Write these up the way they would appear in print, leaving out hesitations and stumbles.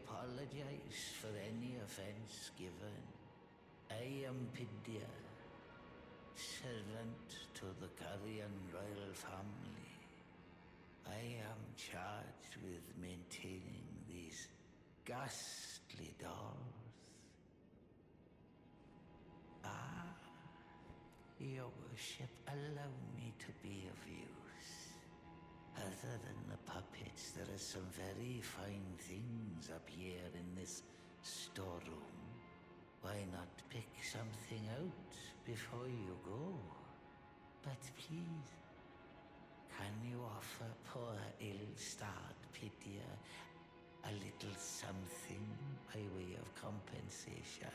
apologize for any offense given. I am Pidya, servant to the Carrion royal family. I am charged with maintaining these ghastly dolls. Your worship, allow me to be of use. Other than the puppets, there are some very fine things up here in this storeroom. Why not pick something out before you go? But please, can you offer poor ill-starred Pitya a little something by way of compensation?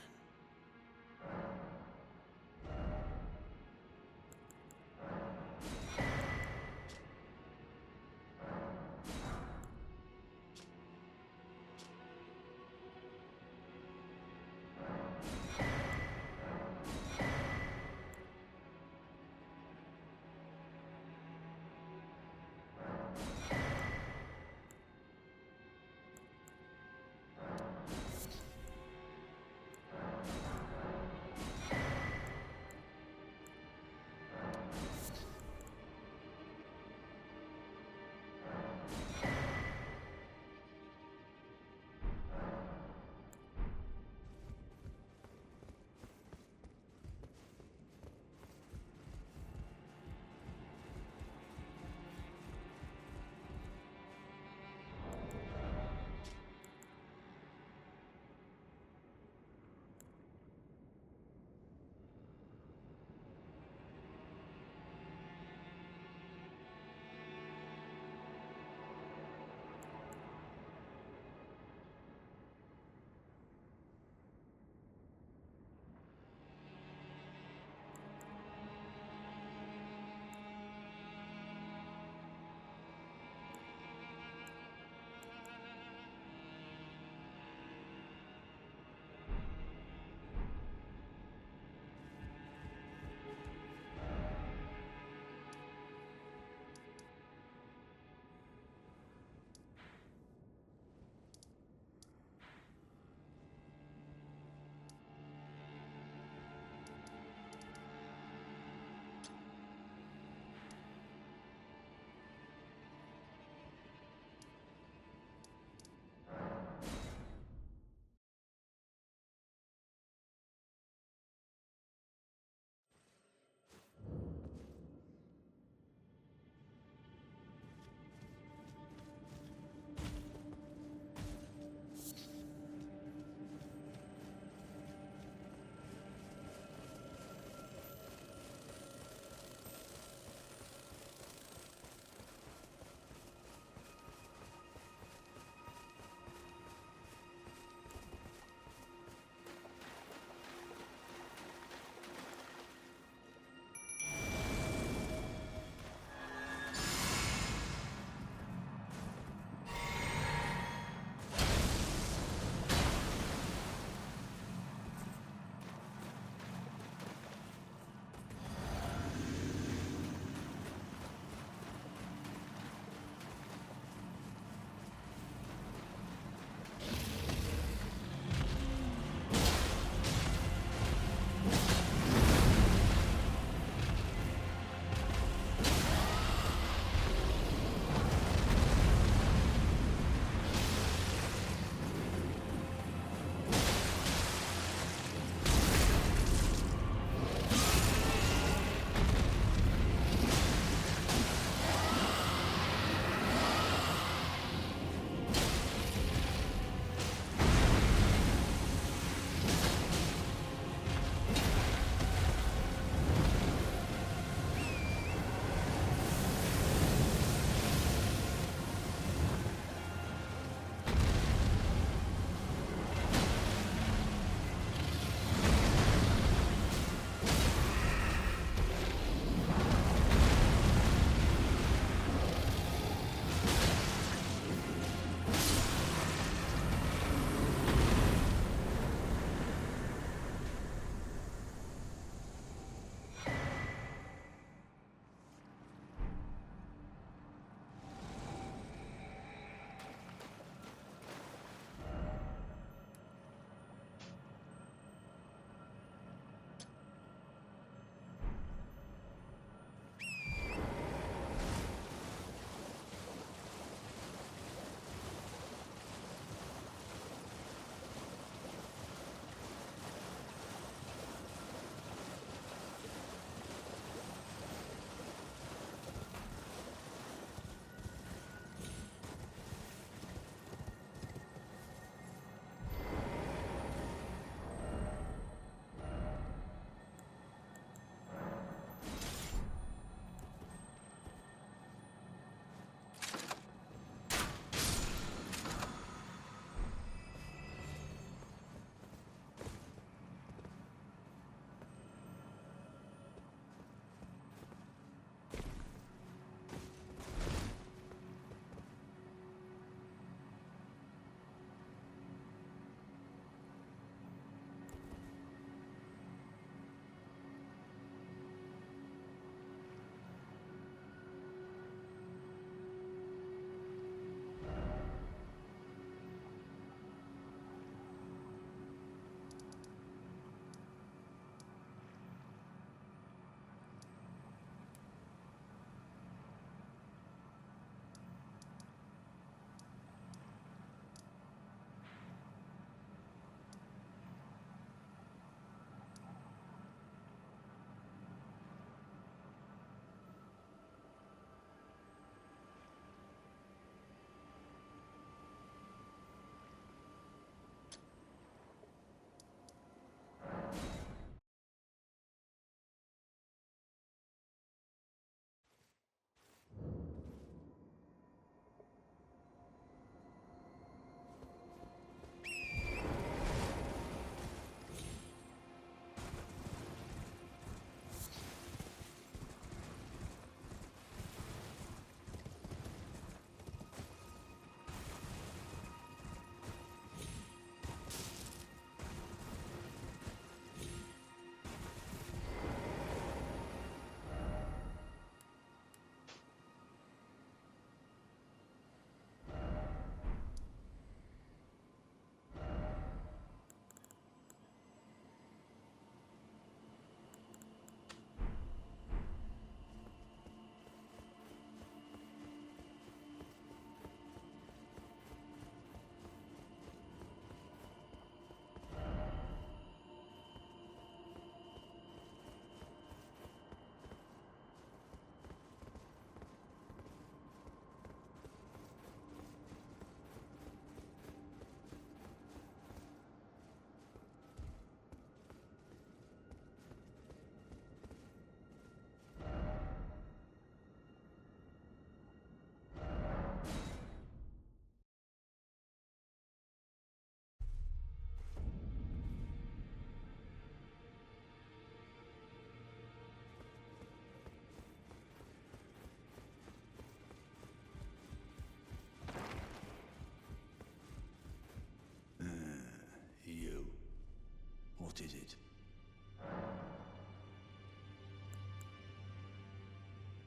is it?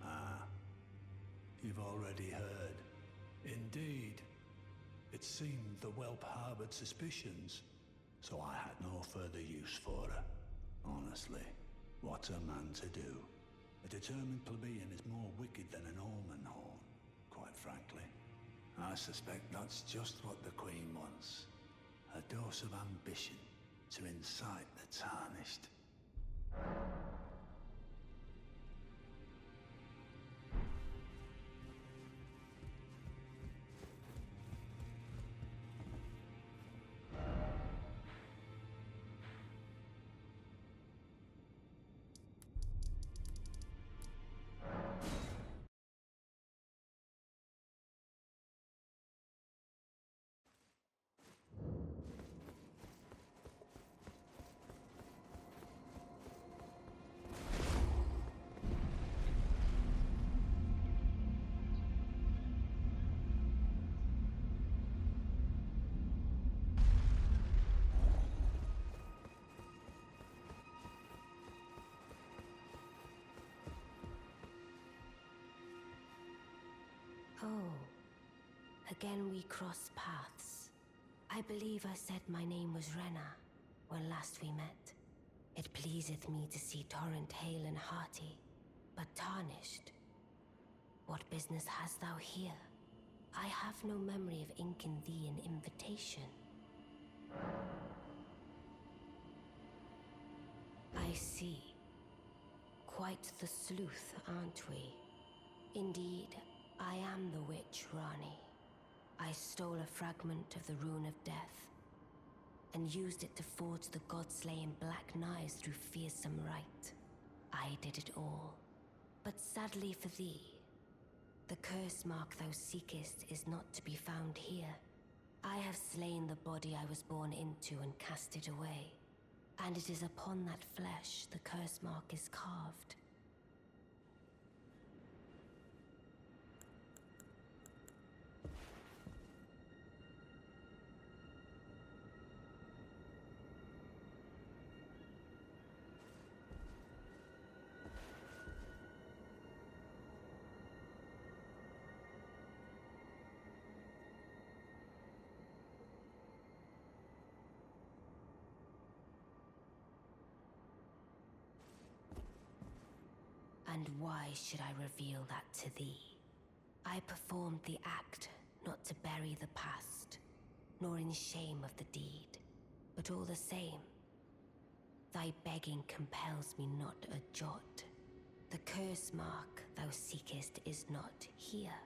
Ah, you've already heard. Indeed. It seemed the whelp harbored suspicions, so I had no further use for her. Honestly, what's a man to do? A determined plebeian is more wicked than an almond horn, quite frankly. I suspect that's just what the Queen wants. A dose of ambition to incite the tarnished. Oh, again we cross paths. I believe I said my name was Rena when last we met. It pleaseth me to see Torrent hale and hearty, but tarnished. What business hast thou here? I have no memory of inking thee an invitation. I see. Quite the sleuth, aren't we? Indeed, I am the witch, Ranni. I stole a fragment of the Rune of Death, and used it to forge the god-slaying black knives through fearsome rite. I did it all. But sadly for thee, the curse mark thou seekest is not to be found here. I have slain the body I was born into and cast it away, and it is upon that flesh the curse mark is carved. And why should I reveal that to thee? I performed the act not to bury the past, nor in shame of the deed, but all the same, thy begging compels me not a jot. The curse mark thou seekest is not here.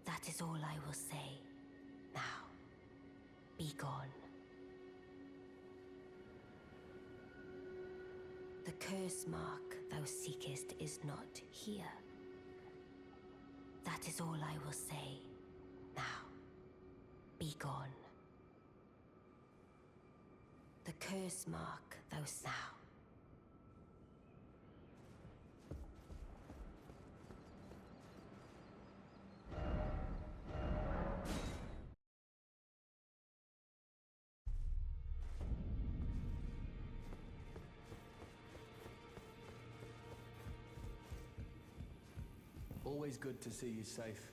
That is all I will say. Now, be gone. The curse mark thou seekest is not here. That is all I will say. Now, be gone. The curse mark thou now. Always good to see you safe.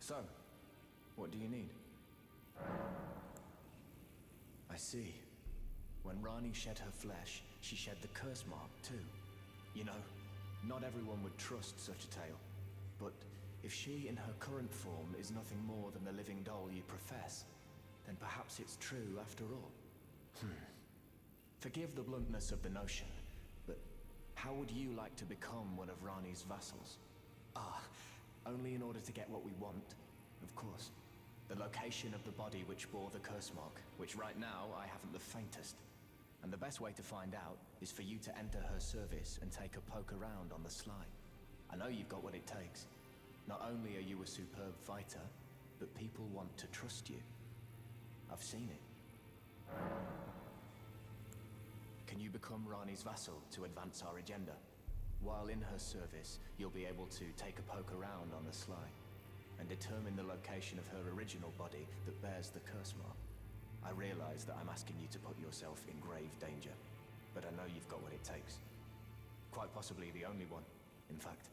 So, what do you need? I see. When Ranni shed her flesh, she shed the curse mark too. You know, not everyone would trust such a tale. But if she in her current form is nothing more than the living doll you profess, then perhaps it's true after all. Forgive the bluntness of the notion, but how would you like to become one of Ranni's vassals? Only in order to get what we want, of course. The location of the body which bore the curse mark, which right now I haven't the faintest. And the best way to find out is for you to enter her service and take a poke around on the sly. I know you've got what it takes. Not only are you a superb fighter, but people want to trust you. I've seen it. Can you become Ranni's vassal to advance our agenda? While in her service, you'll be able to take a poke around on the sly and determine the location of her original body that bears the curse mark. I realize that I'm asking you to put yourself in grave danger, but I know you've got what it takes. Quite possibly the only one, in fact.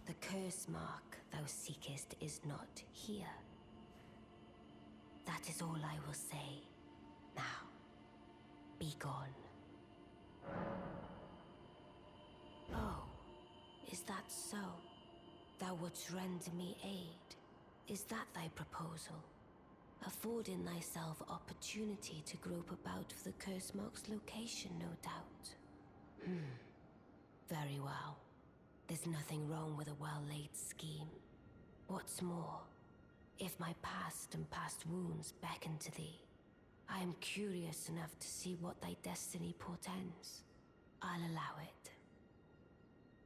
The curse mark thou seekest is not here. That is all I will say. Now, be gone. Oh, is that so? Thou wouldst render me aid? Is that thy proposal? Affording thyself opportunity to grope about for the curse mark's location, no doubt. Very well. There's nothing wrong with a well-laid scheme. What's more, if my past and past wounds beckon to thee, I am curious enough to see what thy destiny portends. I'll allow it.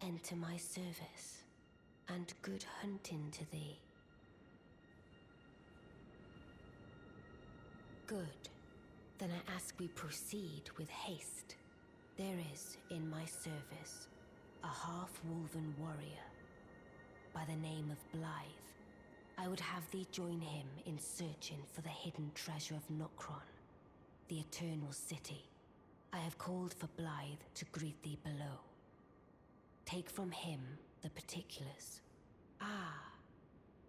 Enter my service, and good hunting to thee. Good. Then I ask we proceed with haste. There is, in my service, a half-wolven warrior by the name of Blythe. I would have thee join him in searching for the hidden treasure of Nokron, the Eternal City. I have called for Blythe to greet thee below. Take from him the particulars. Ah,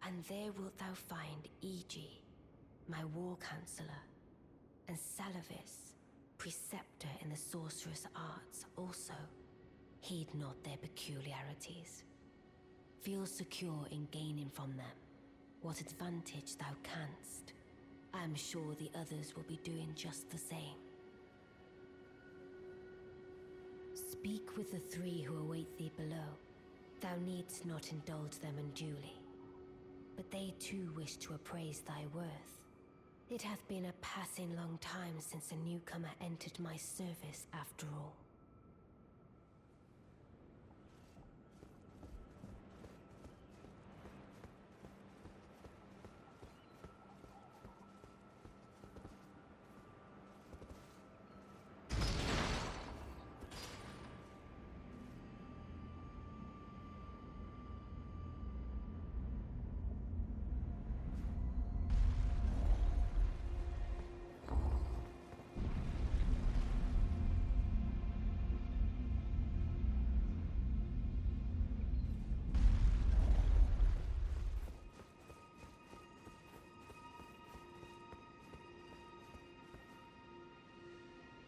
and there wilt thou find Iji, my war counselor, and Salavis, preceptor in the sorcerous arts also. Heed not their peculiarities. Feel secure in gaining from them what advantage thou canst. I am sure the others will be doing just the same. Speak with the three who await thee below. Thou needst not indulge them unduly, but they too wish to appraise thy worth. It hath been a passing long time since a newcomer entered my service after all.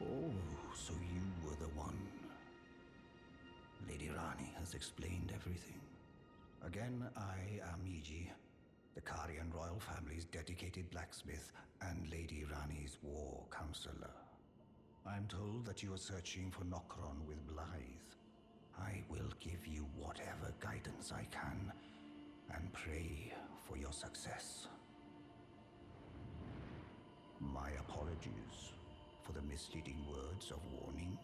Oh, so you were the one. Lady Rani has explained everything. Again, I am Iji, the Karian royal family's dedicated blacksmith and Lady Rani's war counselor. I'm told that you are searching for Nokron with Blythe. I will give you whatever guidance I can, and pray for your success. My apologies for the misleading words of warning.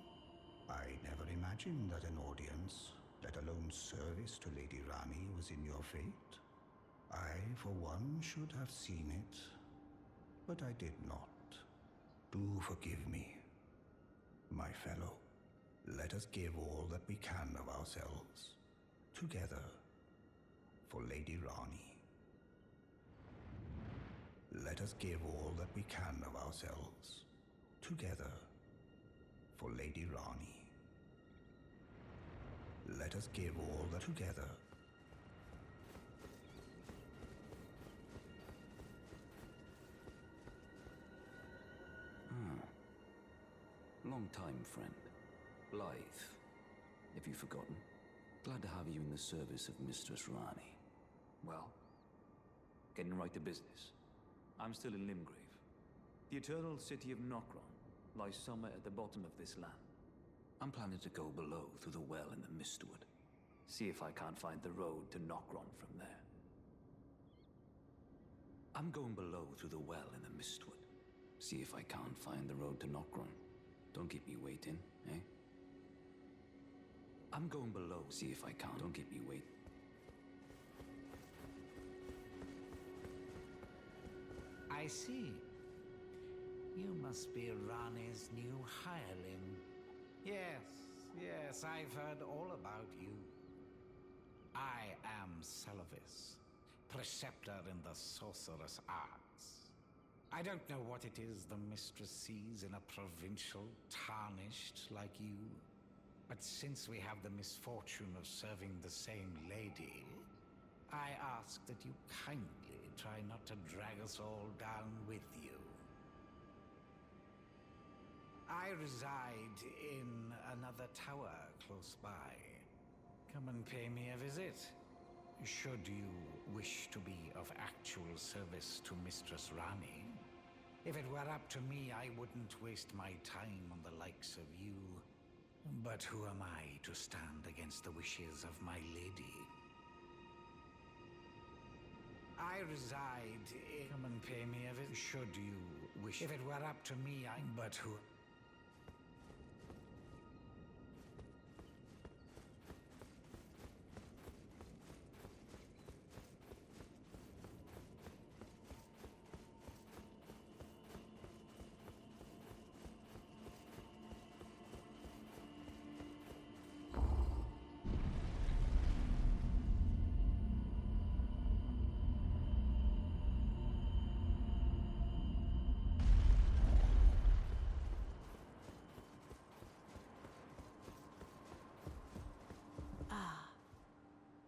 I never imagined that an audience, let alone service to Lady Rani, was in your fate. I, for one, should have seen it, but I did not. Do forgive me, my fellow. Let us give all that we can of ourselves, together, for Lady Rani. Let us give all that we can of ourselves, together, for Lady Rani. Let us give all that together. Long time, friend. Blythe. Have you forgotten? Glad to have you in the service of Mistress Ranni. Well, getting right to business. I'm still in Limgrave. The eternal city of Nokron lies somewhere at the bottom of this land. I'm planning to go below through the well in the Mistwood. See if I can't find the road to Nokron from there. I'm going below through the well in the Mistwood. See if I can't find the road to Nokron. Don't keep me waiting, eh? I'm going below. See if I can't. Don't keep me waiting. I see. You must be Ranni's new hireling. Yes, I've heard all about you. I am Salavis, preceptor in the sorcerous arts. I don't know what it is the mistress sees in a provincial tarnished like you, but since we have the misfortune of serving the same lady, I ask that you kindly try not to drag us all down with you. I reside in another tower close by. Come and pay me a visit, should you wish to be of actual service to Mistress Ranni. If it were up to me, I wouldn't waste my time on the likes of you. But who am I to stand against the wishes of my lady? I reside in... Come and pay me a visit, should you wish. If it were up to me, But who...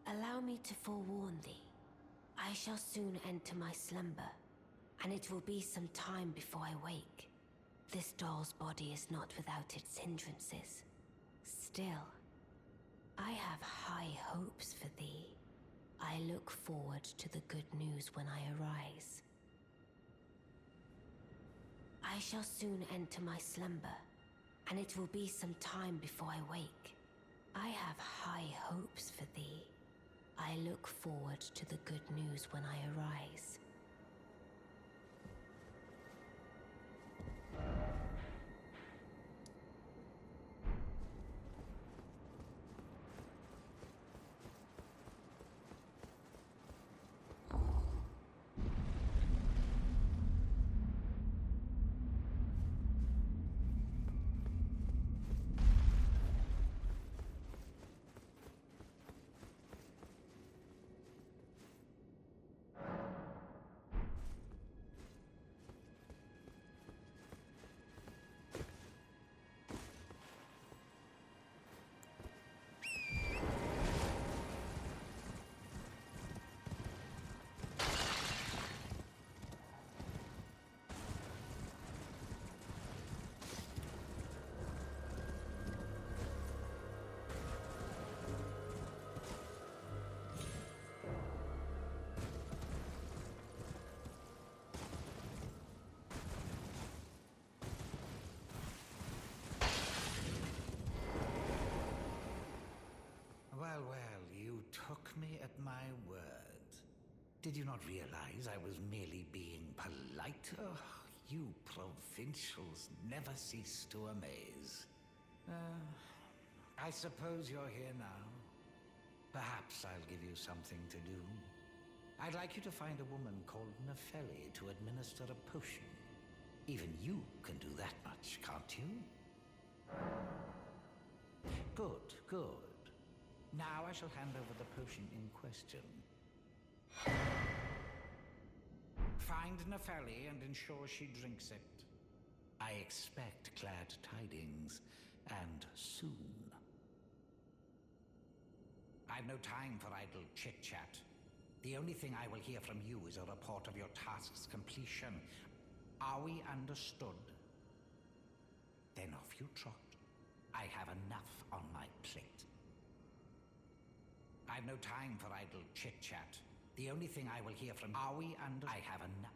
Allow me to forewarn thee. I shall soon enter my slumber, and it will be some time before I wake. This doll's body is not without its hindrances. Still, I have high hopes for thee. I look forward to the good news when I arise. I shall soon enter my slumber, and it will be some time before I wake. I have high hopes for thee. I look forward to the good news when I arise. Well, you took me at my word. Did you not realize I was merely being polite? Oh, you provincials never cease to amaze. I suppose you're here now. Perhaps I'll give you something to do. I'd like you to find a woman called Nepheli to administer a potion. Even you can do that much, can't you? Good. Now I shall hand over the potion in question. Find Nepheli and ensure she drinks it. I expect glad tidings, and soon. I've no time for idle chit-chat. The only thing I will hear from you is a report of your task's completion. Are we understood? Then off you trot. I have enough on my plate. I've no time for idle chit-chat. The only thing I will hear from... Are we under... I have enough...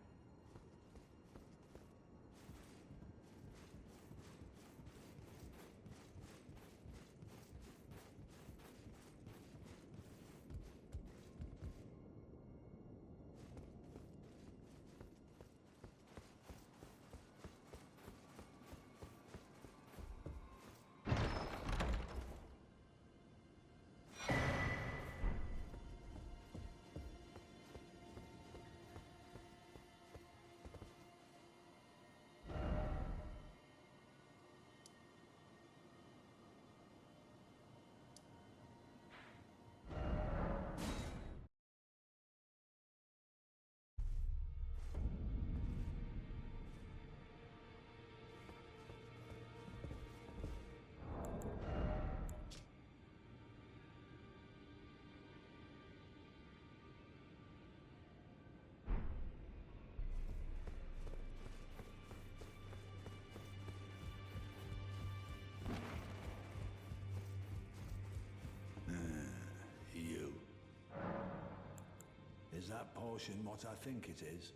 Is that potion what I think it is?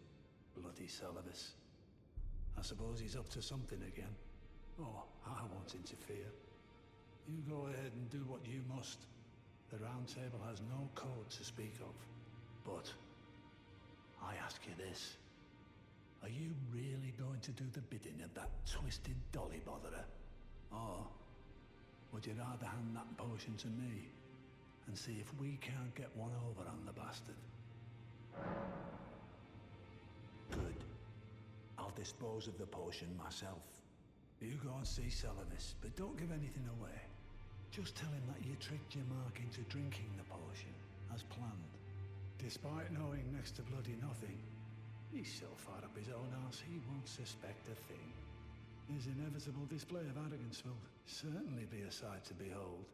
Bloody Celovus. I suppose he's up to something again. Oh, I won't interfere. You go ahead and do what you must. The Round Table has no code to speak of. But I ask you this. Are you really going to do the bidding of that twisted dolly botherer? Or would you rather hand that potion to me and see if we can't get one over on the bastard? Good. I'll dispose of the potion myself. You go and see Celovus, but don't give anything away. Just tell him that you tricked your mark into drinking the potion, as planned. Despite knowing next to bloody nothing, he's so far up his own arse he won't suspect a thing. His inevitable display of arrogance will certainly be a sight to behold.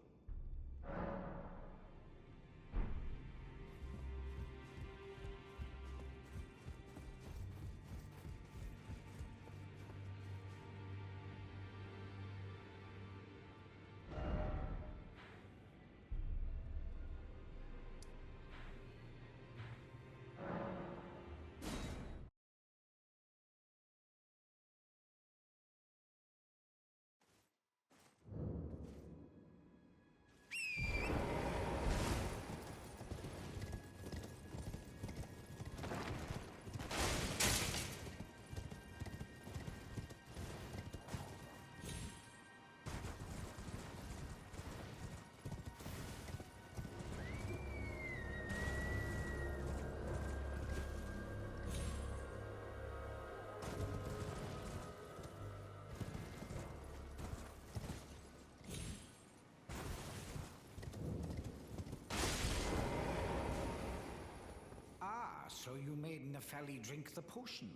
So you made Nepheli drink the potion.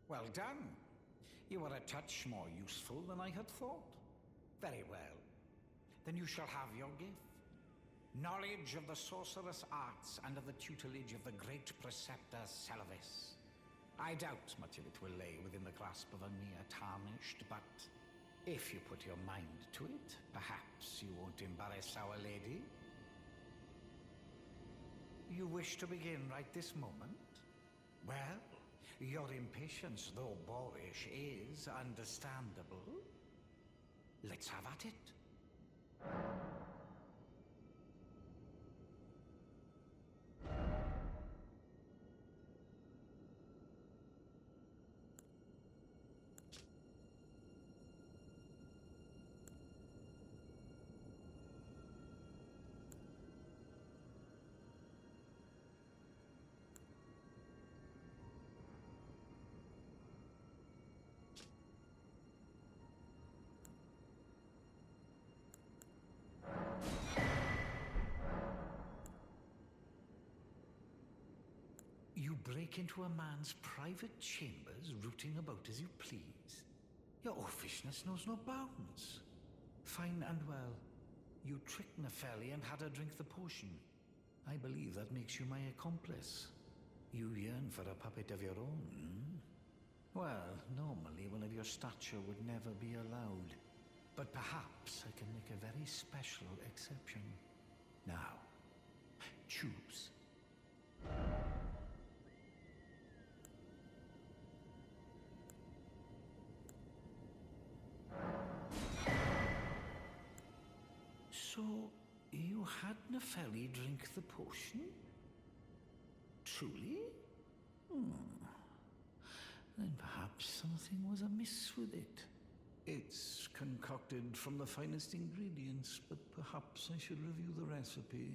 Well done. You are a touch more useful than I had thought. Very well. Then you shall have your gift. Knowledge of the sorcerous arts under the tutelage of the great preceptor Celovus. I doubt much of it will lay within the grasp of a mere tarnished, but if you put your mind to it, perhaps you won't embarrass our lady. You wish to begin right this moment? Well, your impatience, though boorish, is understandable. Let's have at it. You break into a man's private chambers, rooting about as you please. Your offishness knows no bounds. Fine and well. You tricked Nepheli and had her drink the potion. I believe that makes you my accomplice. You yearn for a puppet of your own, hmm? Well, normally one of your stature would never be allowed. But perhaps I can make a very special exception. Now, choose. So, you had Nepheli drink the potion? Truly? Then perhaps something was amiss with it. It's concocted from the finest ingredients, but perhaps I should review the recipe.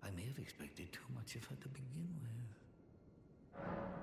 I may have expected too much of her to begin with.